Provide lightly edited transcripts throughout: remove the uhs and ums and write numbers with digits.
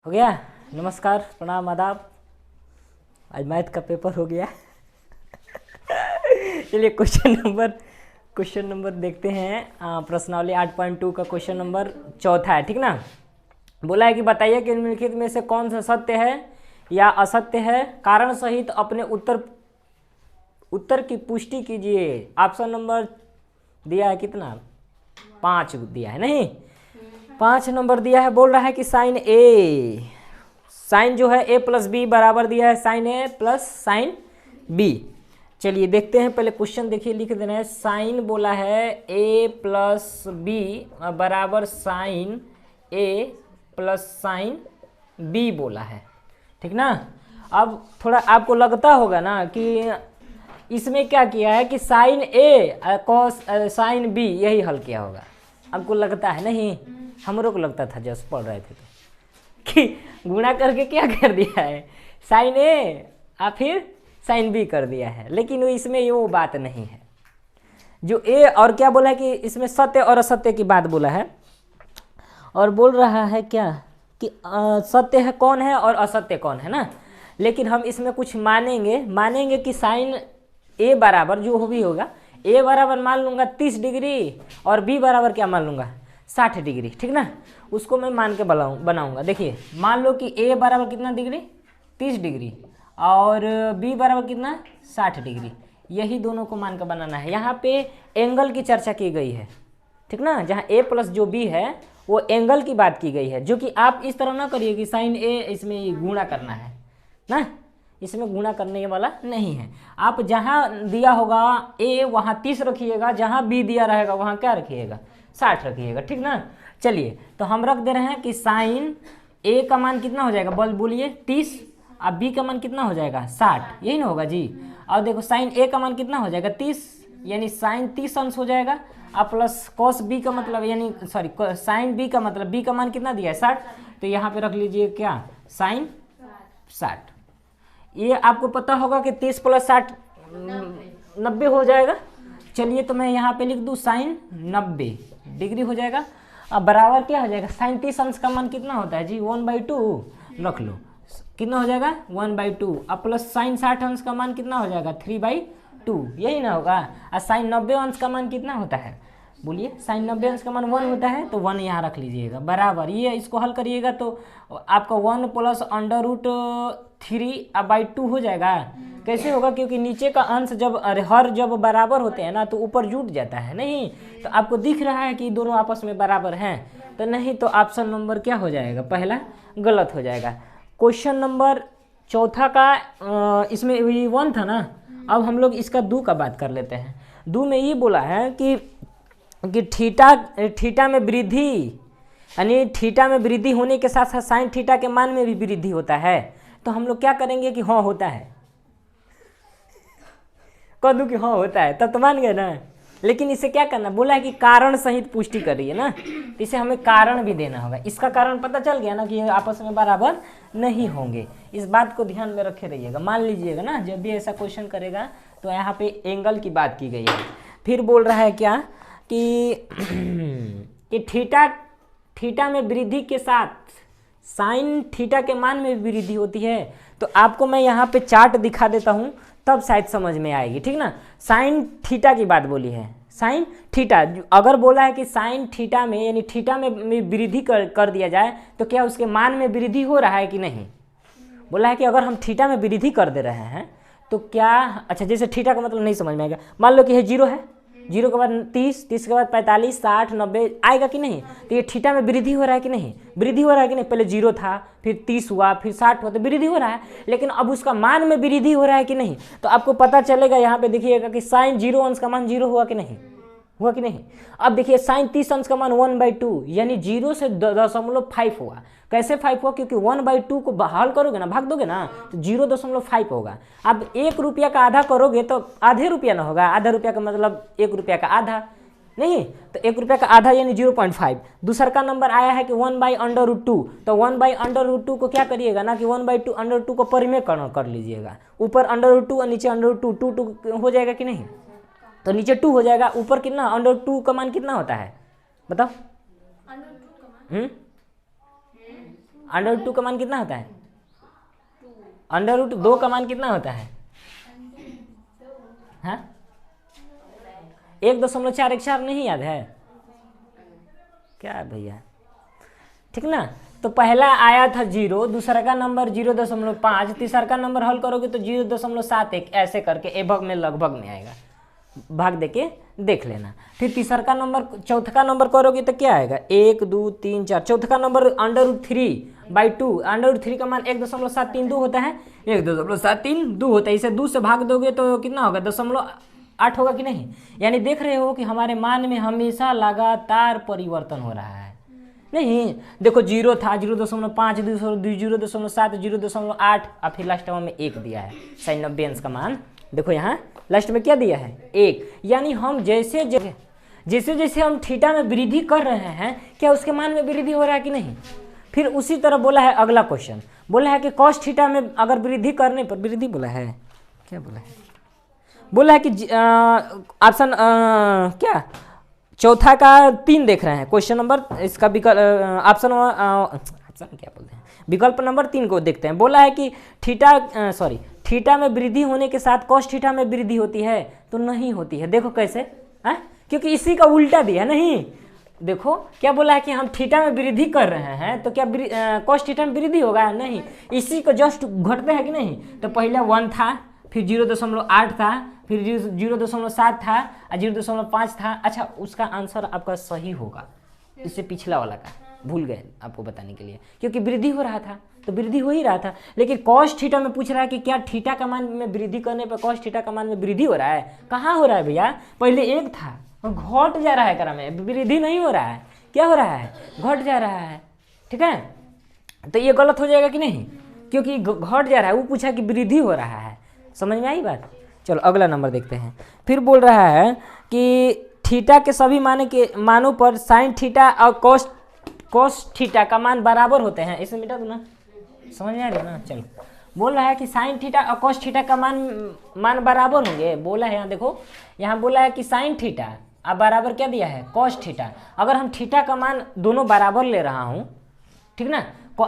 हो गया। नमस्कार, प्रणाम, आदाब। आज मैथ का पेपर हो गया। चलिए क्वेश्चन नंबर देखते हैं। प्रश्नावली 8.2 का क्वेश्चन नंबर चौथा है, ठीक ना। बोला है कि बताइए कि निम्नलिखित में से कौन सा सत्य है या असत्य है, कारण सहित अपने उत्तर की पुष्टि कीजिए। ऑप्शन नंबर दिया है कितना, 5 दिया है, नहीं 5 नंबर दिया है। बोल रहा है कि साइन जो है a प्लस बी बराबर दिया है साइन ए प्लस साइन बी। चलिए देखते हैं, पहले क्वेश्चन देखिए, लिख देना है। साइन बोला है a प्लस बी बराबर साइन ए प्लस साइन बी बोला है, ठीक ना। अब थोड़ा आपको लगता होगा ना कि इसमें क्या किया है कि साइन ए कॉस साइन बी यही हल किया होगा। आपको लगता है, नहीं हमरों को लगता था जब पढ़ रहे थे तो कि गुणा करके क्या कर दिया है, साइन ए और फिर साइन बी कर दिया है, लेकिन इसमें वो बात नहीं है। जो ए और क्या बोला है कि इसमें सत्य और असत्य की बात बोला है, और बोल रहा है क्या कि सत्य है कौन है और असत्य कौन है ना। लेकिन हम इसमें कुछ मानेंगे कि साइन ए बराबर जो भी होगा, ए बराबर मान लूँगा 30 डिग्री और बी बराबर क्या मान लूँगा 60 डिग्री, ठीक ना। उसको मैं मान के बनाऊँगा। देखिए मान लो कि ए बराबर कितना डिग्री 30 डिग्री और बी बराबर कितना 60 डिग्री, यही दोनों को मान कर बनाना है। यहाँ पे एंगल की चर्चा की गई है, ठीक ना। जहाँ ए प्लस जो बी है वो एंगल की बात की गई है, जो कि आप इस तरह ना करिए कि साइन ए इसमें गुणा करना है ना, इसमें गुणा करने वाला नहीं है। आप जहाँ दिया होगा ए वहाँ 30 रखिएगा, जहाँ बी दिया रहेगा वहाँ क्या रखिएगा 60 रखिएगा, ठीक ना। चलिए तो हम रख दे रहे हैं कि साइन ए का मान कितना हो जाएगा, बोलिए 30, अब बी का मान कितना हो जाएगा 60, यही ना होगा जी। और देखो साइन ए का मान कितना हो जाएगा 30, यानी साइन 30 अंश हो जाएगा, और प्लस कॉस बी का मतलब यानी सॉरी साइन बी का मतलब बी का मान कितना दिया है 60, तो यहाँ पे रख लीजिए क्या साइन 60। ये आपको पता होगा कि 30 प्लस 60 90 हो जाएगा। चलिए तो मैं यहाँ पे लिख दूँ साइन 90 डिग्री हो जाएगा। अब बराबर क्या हो जाएगा, साइन 30 अंश का मान कितना होता है जी 1/2, रख लो कितना हो जाएगा 1/2, अब प्लस साइन 60 अंश का मान कितना हो जाएगा 3/2, यही ना होगा। और साइन 90 अंश का मान कितना होता है, बोलिए साइन 90 अंश का मान 1 होता है, तो 1 यहाँ रख लीजिएगा बराबर। ये इसको हल करिएगा तो आपका 1 प्लस √3/2 हो जाएगा। कैसे होगा, क्योंकि नीचे का अंश जब बराबर होते हैं ना तो ऊपर जुट जाता है, नहीं तो आपको दिख रहा है कि दोनों आपस में बराबर हैं, तो नहीं तो ऑप्शन नंबर क्या हो जाएगा, पहला गलत हो जाएगा। क्वेश्चन नंबर चौथा का इसमें 1 था ना, अब हम लोग इसका 2 का बात कर लेते हैं। 2 में ये बोला है कि थीटा में वृद्धि, यानी थीटा में वृद्धि होने के साथ साथ साइन थीटा के मान में भी वृद्धि होता है। तो हम लोग क्या करेंगे कि हाँ होता है, कह दूँ कि हाँ होता है, तब तो मान गए ना। लेकिन इसे क्या करना, बोला है कि कारण सहित पुष्टि करिए ना, तो इसे हमें कारण भी देना होगा। इसका कारण पता चल गया ना कि ये आपस में बराबर नहीं होंगे, इस बात को ध्यान में रखे रहिएगा। मान लीजिएगा ना जब भी ऐसा क्वेश्चन करेगा तो यहाँ पे एंगल की बात की गई है। फिर बोल रहा है क्या कि थीटा में वृद्धि के साथ साइन थीटा के मान में भी वृद्धि होती है। तो आपको मैं यहाँ पे चार्ट दिखा देता हूँ, तब शायद समझ में आएगी, ठीक ना। साइन थीटा की बात बोली है, साइन थीटा अगर बोला है कि साइन थीटा में यानी थीटा में वृद्धि कर दिया जाए तो क्या उसके मान में वृद्धि हो रहा है कि नहीं। बोला है कि अगर हम थीटा में वृद्धि कर दे रहे हैं तो क्या, अच्छा जैसे थीटा का मतलब नहीं समझ में आएगा, मान लो कि ये 0 है, 0 के बाद 30 के बाद 45 60 90 आएगा कि नहीं। तो ये थीटा में वृद्धि हो रहा है कि नहीं, वृद्धि हो रहा है कि नहीं। पहले 0 था, फिर 30 हुआ, फिर 60 हुआ, तो वृद्धि हो रहा है। लेकिन अब उसका मान में वृद्धि हो रहा है कि नहीं, तो आपको पता चलेगा यहाँ पे देखिएगा कि साइन 0 अंश का मान 0 हुआ कि नहीं, हुआ कि नहीं। अब देखिए साइन 30 अंश का मान 1/2, यानी 0 से 0.5 हुआ। कैसे 5 हुआ, क्योंकि 1/2 को हल करोगे ना, भाग दोगे ना, तो 0.5 होगा। अब 1 रुपया का आधा करोगे तो आधे रुपया ना होगा, आधा रुपया का मतलब 1 रुपया का आधा, नहीं तो 1 रुपया का आधा यानी 0.5। दूसरा का नंबर आया है कि 1/√2, तो 1/√2 को क्या करिएगा ना कि 1/2 को परिमेय कर लीजिएगा। ऊपर √2 और नीचे √2 2 हो जाएगा कि नहीं, तो नीचे 2 हो जाएगा, ऊपर कितना √2 का मान कितना होता है बताओ। अंडर रूट 2 का मान कितना होता है? अंडर रूट 2 का मान कितना होता है? हाँ 1.414 नहीं याद है क्या भैया? ठीक ना। तो पहला आया था 0, दूसरा का नंबर 0.5, तीसरा का नंबर हल करोगे तो 0.71, ऐसे करके ए भाग में लगभग में आएगा, भाग देके देख लेना। फिर तीसरा का नंबर, चौथा का नंबर करोगे तो क्या आएगा? 1 2 3 4, चौथा का number under root 3/2, under root 3 का मान 1.732 होता है, 1.732 होता है। इसे 2 से भाग दोगे तो कितना होगा? 0.8 होगा कि नहीं? यानी देख रहे हो कि हमारे मान में हमेशा लगातार परिवर्तन हो रहा है। नहीं देखो 0 था, 0.5, 0.7, 0.8 और फिर लास्ट में 1 दिया है sin 90 अंश का मान। देखो यहाँ लास्ट में क्या दिया है? 1। यानी हम जैसे जैसे हम थीटा में वृद्धि कर रहे हैं, क्या उसके मान में वृद्धि हो रहा है कि नहीं? फिर उसी तरह बोला है अगला क्वेश्चन, बोला है कि cos थीटा में अगर वृद्धि करने पर, वृद्धि बोला है क्या बोला है? बोला है कि ऑप्शन क्या चौथा का 3 देख रहे हैं, क्वेश्चन नंबर इसका विकल्प ऑप्शन क्या बोलते हैं, विकल्प नंबर 3 को देखते हैं। बोला है कि थीटा में वृद्धि होने के साथ cos थीटा में वृद्धि होती है, तो नहीं होती है। देखो कैसे है, क्योंकि इसी का उल्टा दिया नहीं। देखो क्या बोला है कि हम थीटा में वृद्धि कर रहे हैं, तो क्या cos थीटा में वृद्धि होगा? नहीं, इसी को जस्ट घटते हैं कि नहीं। तो पहले 1 था, फिर 0.8 था, फिर 0.7 था और 0.5 था। अच्छा उसका आंसर आपका सही होगा, इससे पिछला वाला का भूल गए आपको बताने के लिए, क्योंकि वृद्धि हो रहा था तो वृद्धि हो ही रहा था। लेकिन cos थीटा में पूछ रहा है कि क्या थीटा का मान में वृद्धि करने पर cos थीटा का मान में वृद्धि हो रहा है? कहाँ हो रहा है भैया? पहले 1 था, घट जा रहा है, करा में वृद्धि नहीं हो रहा है, क्या हो रहा है? घट जा रहा है। ठीक है, तो ये गलत हो जाएगा कि नहीं? क्योंकि घट जा रहा है, वो पूछा कि वृद्धि हो रहा है। समझ में आई बात? चलो अगला नंबर देखते हैं। फिर बोल रहा है कि थीटा के सभी मानों पर साइन थीटा और cos थीटा का मान बराबर होते हैं। इसे मिटा दो ना, समझ में आ रही है ना? चलो बोल रहा है कि साइन थीटा और cos थीटा का मान बराबर होंगे। बोला है यहाँ देखो, यहाँ बोला है कि साइन थीटा अब बराबर क्या दिया है? cos theta. अगर हम थीटा का मान दोनों बराबर ले रहा हूँ, ठीक ना,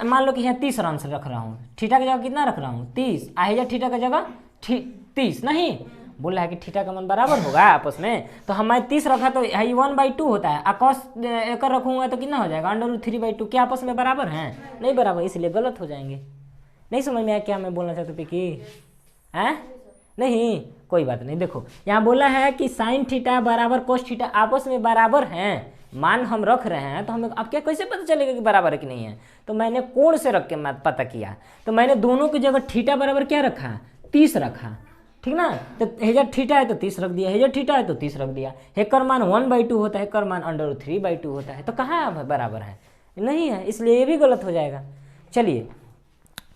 मान लो कि यहाँ 30 अंश रख रहा हूँ, थीटा की जगह कितना रख रहा हूँ? 30, आएगा थीटा की जगह 30 नहीं, बोला है कि थीटा का मान बराबर होगा आपस में। तो हमारे 30 रखा तो यही 1/2 होता है, और cos एकर रखूँगा तो कितना हो जाएगा? Under root 3/2। क्या आपस में बराबर हैं? नहीं बराबर, इसलिए गलत हो जाएंगे। नहीं समझ में आया क्या मैं बोलना चाहता हूँ पिकी? हैं? नहीं कोई बात नहीं। देखो यहाँ बोला है कि साइन थीटा बराबर cos थीटा आपस में बराबर हैं, मान हम रख रहे हैं, तो हमें अब क्या कैसे पता चलेगा कि बराबर है कि नहीं है? तो मैंने कोण से रख के पता किया, तो मैंने दोनों की जगह थीटा बराबर क्या रखा? 30 रखा। ठीक ना, तो हेजर थीटा है तो 30 रख दिया, हेजर थीटा है तो 30 रख दिया। हेकर मान 1/2 होता है, हेकर मान अंडर रूट 3/2 होता है, तो कहाँ बराबर है? नहीं है, इसलिए ये भी गलत हो जाएगा। चलिए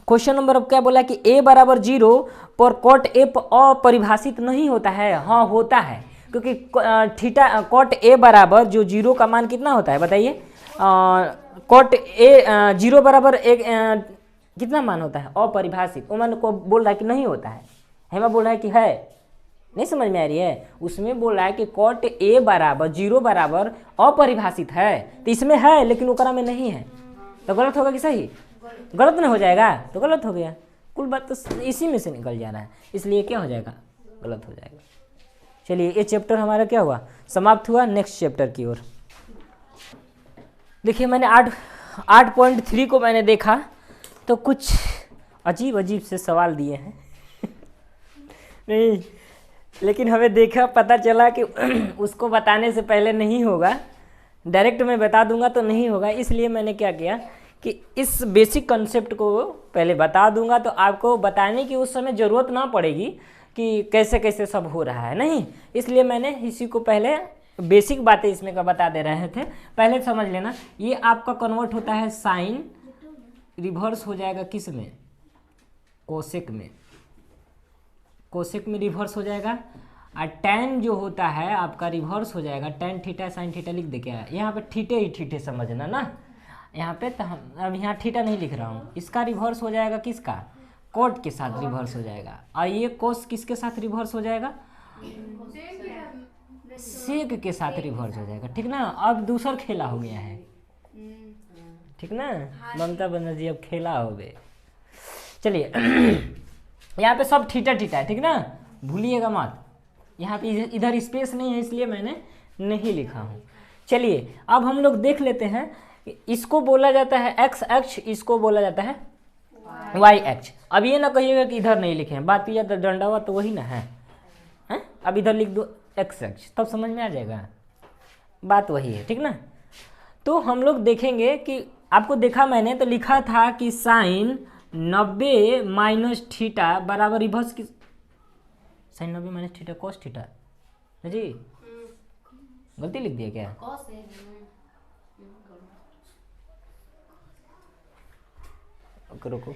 क्वेश्चन नंबर अब क्या बोला कि a बराबर 0 पर cot a अपरिभाषित नहीं होता है। हाँ होता है, क्योंकि थीटा cot a बराबर जो 0 का मान कितना होता है बताइए? cot a 0 बराबर एक कितना मान होता है? अपरिभाषित। वो मान को बोल रहा है कि नहीं होता है, हेमा बोल रहा है कि है। नहीं समझ में आ रही है? उसमें बोल रहा है कि cot a बराबर 0 बराबर अपरिभाषित है, तो इसमें है लेकिन ओकरा में नहीं है, तो गलत होगा कि सही? गलत नहीं हो जाएगा, तो गलत हो गया। कुल बात तो इसी में से निकल जा रहा है, इसलिए क्या हो जाएगा? गलत हो जाएगा। चलिए ये चैप्टर हमारा क्या हुआ? समाप्त हुआ। नेक्स्ट चैप्टर की ओर देखिए। मैंने 8.3 को मैंने देखा तो कुछ अजीब से सवाल दिए हैं नहीं, लेकिन हमें देखा पता चला कि उसको बताने से पहले नहीं होगा, डायरेक्ट मैं बता दूंगा तो नहीं होगा। इसलिए मैंने क्या किया कि इस बेसिक कंसेप्ट को पहले बता दूंगा, तो आपको बताने की उस समय ज़रूरत ना पड़ेगी कि कैसे कैसे सब हो रहा है। नहीं, इसलिए मैंने इसी को पहले बेसिक बातें इसमें का बता दे रहे थे। पहले समझ लेना, ये आपका कन्वर्ट होता है साइन, रिवर्स हो जाएगा किस में? कोसेक में। कोसेक में रिवर्स हो जाएगा, और टैन जो होता है आपका रिवर्स हो जाएगा। टैन थीटा साइन थीटा लिख दे क्या? यहाँ पे थीटे ही थीटे समझना ना, यहाँ पे तो हम अब यहाँ थीटा नहीं लिख रहा हूँ। इसका रिवर्स हो जाएगा किसका? कोट के साथ रिवर्स हो जाएगा। और ये कोस किसके साथ रिवर्स हो जाएगा? सेक के साथ रिवर्स हो जाएगा। ठीक ना, अब दूसरा खेला हो गया है। ठीक ना। ममता बनर्जी अब खेला हो गए। चलिए यहाँ पे सब थीटा थीटा है, ठीक ना, भूलिएगा मत। यहाँ पे इधर स्पेस नहीं है इसलिए मैंने नहीं लिखा हूँ। चलिए अब हम लोग देख लेते हैं, इसको बोला जाता है एक्स अक्ष, इसको बोला जाता है वाई अक्ष। अब ये ना कहिएगा कि इधर नहीं लिखे हैं, बात या तो डंडावा तो वही ना है, हैं? अब इधर लिख दो एक्स अक्ष, तब समझ में आ जाएगा, बात वही है, ठीक ना। तो हम लोग देखेंगे कि आपको देखा मैंने तो लिखा था कि साइन 90 माइनस थीटा बराबर रिवर्स की sine 90 minus theta cos theta जी, गलती लिख दिया क्या? रुको